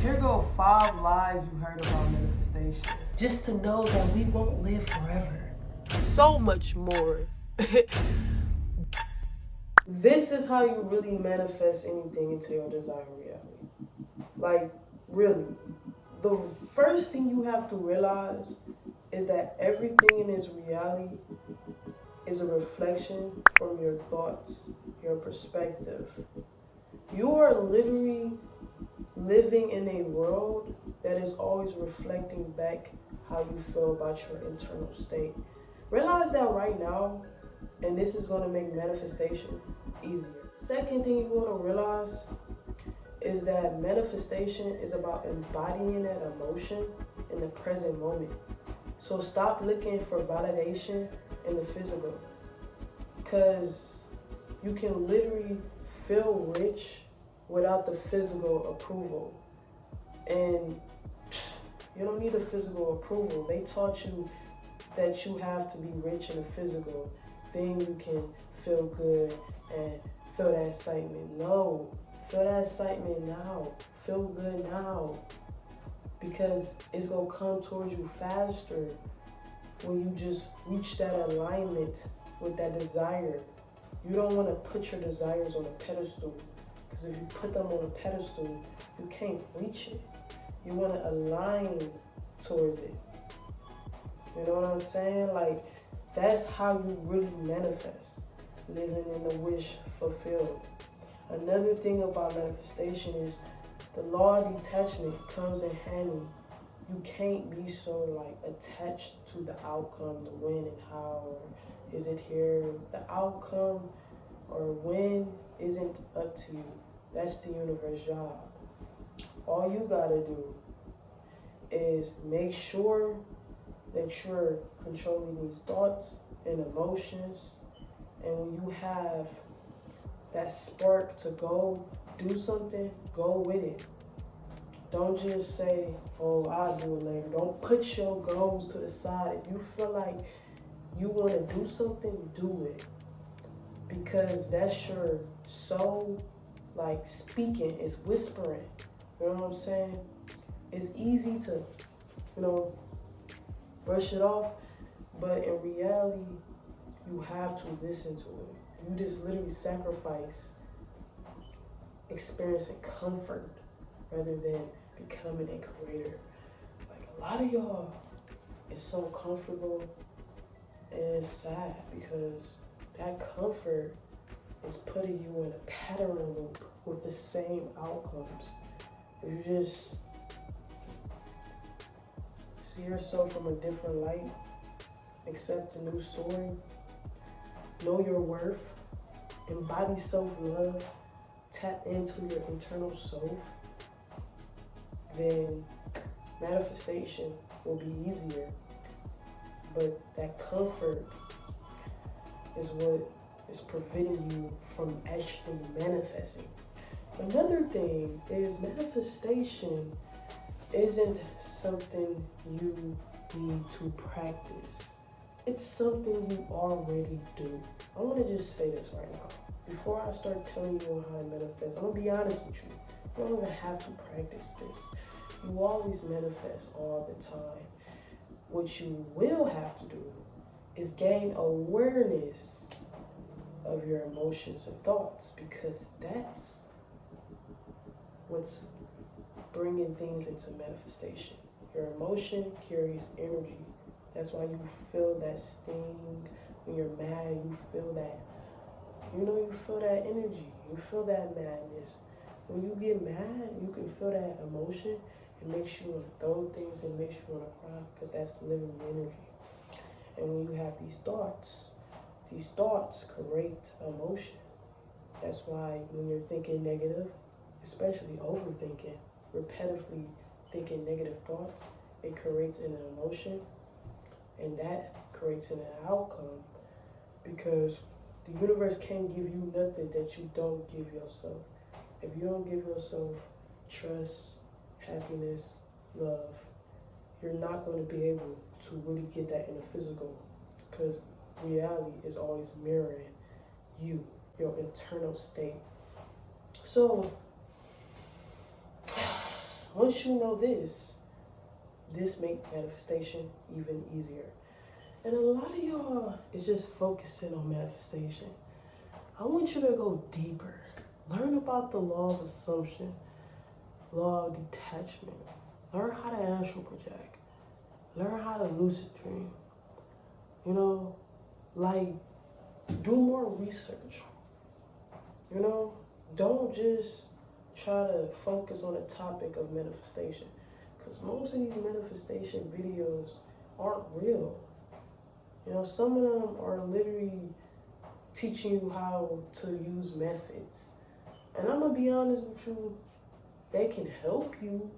Here go 5 lies you heard about manifestation. Just to know that we won't live forever. So much more. This is how you really manifest anything into your desired reality. Like, really. The first thing you have to realize is that everything in this reality is a reflection from your thoughts, your perspective. You are literally living in a world that is always reflecting back how you feel about your internal state. Realize that right now, and this is going to make manifestation easier. Second thing you want to realize is that manifestation is about embodying that emotion in the present moment. So stop looking for validation in the physical, because you can literally feel rich without the physical approval. And you don't need the physical approval. They taught you that you have to be rich in the physical, then you can feel good and feel that excitement. No, feel that excitement now. Feel good now, because it's gonna come towards you faster when you just reach that alignment with that desire. You don't want to put your desires on a pedestal, because if you put them on a pedestal, you can't reach it. You want to align towards it. You know what I'm saying? Like, that's how you really manifest, living in the wish fulfilled. Another thing about manifestation is the law of detachment comes in handy. You can't be so like attached to the outcome, the when and how, or is it here? The outcome or when isn't up to you. That's the universe's job. All you gotta do is make sure that you're controlling these thoughts and emotions. And when you have that spark to go do something, go with it. Don't just say, oh, I'll do it later. Don't put your goals to the side. If you feel like you want to do something, do it. Because that's your soul, like, speaking, it's whispering. You know what I'm saying? It's easy to, brush it off, but in reality, you have to listen to it. You just literally sacrifice experiencing comfort rather than becoming a creator. Like, a lot of y'all is so comfortable, and it's sad because that comfort is putting you in a pattern loop with the same outcomes. If you just see yourself from a different light, accept the new story, know your worth, embody self-love, tap into your internal self, then manifestation will be easier. But that comfort is what is preventing you from actually manifesting. Another thing is manifestation isn't something you need to practice. It's something you already do. I want to just say this right now. Before I start telling you how to manifest, I'm going to be honest with you. You don't even have to practice this. You always manifest all the time. What you will have to do is gain awareness of your emotions and thoughts, because that's what's bringing things into manifestation. Your emotion carries energy. That's why you feel that sting. When you're mad, you feel that. You feel that energy. You feel that madness. When you get mad, you can feel that emotion. It makes you want to throw things. It makes you want to cry, because that's living energy. And when you have these thoughts create emotion. That's why when you're thinking negative, especially overthinking, repetitively thinking negative thoughts, it creates an emotion, and that creates an outcome, because the universe can't give you nothing that you don't give yourself. If you don't give yourself trust, happiness, love, you're not going to be able to really get that in the physical, because reality is always mirroring you, your internal state. So, once you know this makes manifestation even easier. And a lot of y'all is just focusing on manifestation. I want you to go deeper. Learn about the law of assumption, law of detachment. Learn how to astral project. Learn how to lucid dream. You know, like, do more research. You know, don't just try to focus on the topic of manifestation, because most of these manifestation videos aren't real. You know, some of them are literally teaching you how to use methods. And I'm going to be honest with you, they can help you,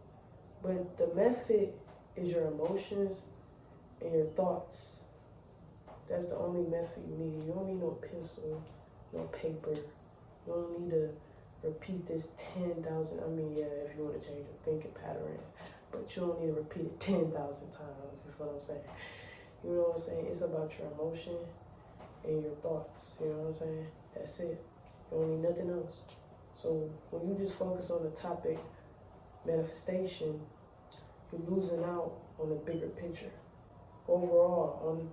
but the method is your emotions and your thoughts. That's the only method you need. You don't need no pencil, no paper. You don't need to repeat this 10,000. I mean, yeah, if you want to change your thinking patterns, but you don't need to repeat it 10,000 times, is what I'm saying. You know what I'm saying? It's about your emotion and your thoughts. You know what I'm saying? That's it. You don't need nothing else. So when you just focus on the topic manifestation, you're losing out on the bigger picture. Overall, on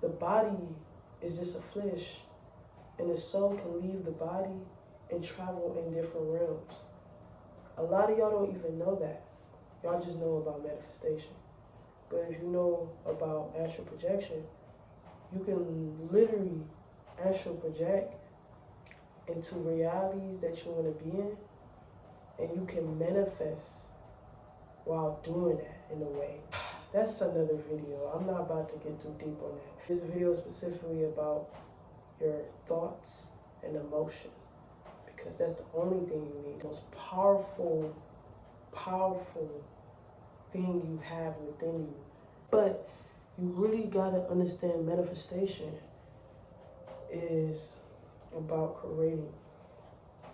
the body is just a flesh, and the soul can leave the body and travel in different realms. A lot of y'all don't even know that. Y'all just know about manifestation. But if you know about astral projection, you can literally astral project into realities that you want to be in, and you can manifest while doing that in a way. That's another video. I'm not about to get too deep on that. This video is specifically about your thoughts and emotion, because that's the only thing you need. The most powerful thing you have within you. But you really gotta understand manifestation is about creating.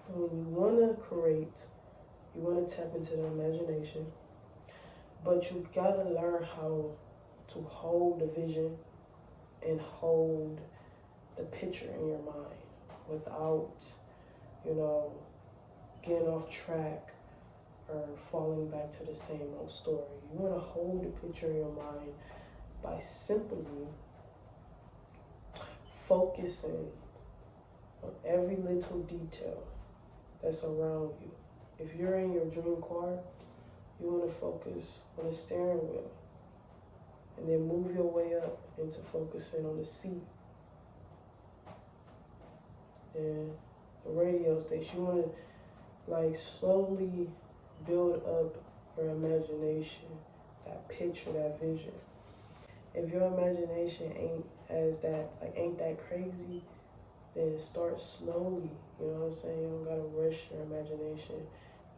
And when you wanna create, you wanna tap into the imagination, but you gotta learn how to hold the vision and hold the picture in your mind without, you know, getting off track or falling back to the same old story. You want to hold the picture in your mind by simply focusing on every little detail that's around you. If you're in your dream car, you want to focus on the steering wheel, and then move your way up into focusing on the seat and the radio station. You want to like slowly build up your imagination, that picture, that vision. If your imagination ain't that crazy, then start slowly. You know what I'm saying? You don't gotta rush your imagination.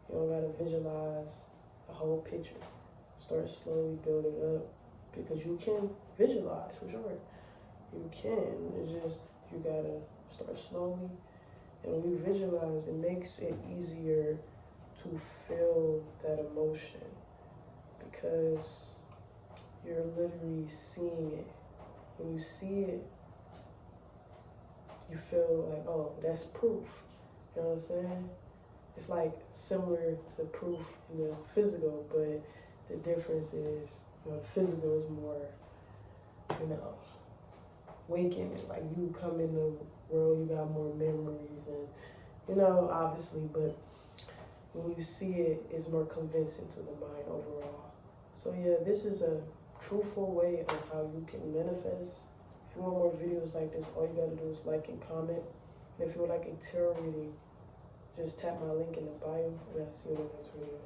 You don't gotta visualize the whole picture. Start slowly build it up, because you can visualize for sure. You can. It's just you gotta start slowly. And when you visualize, it makes it easier to feel that emotion, because you're literally seeing it. When you see it, you feel like, oh, that's proof. You know what I'm saying? It's like similar to proof in the physical, but the difference is, you know, the physical is more, you know, waking. It's like you come in the world, you got more memories and, you know, obviously, but when you see it, it's more convincing to the mind overall. So yeah, this is a truthful way on how you can manifest. If you want more videos like this, all you gotta do is like and comment. And if you would like a tarot reading, just tap my link in the bio, and I'll see you in the next video.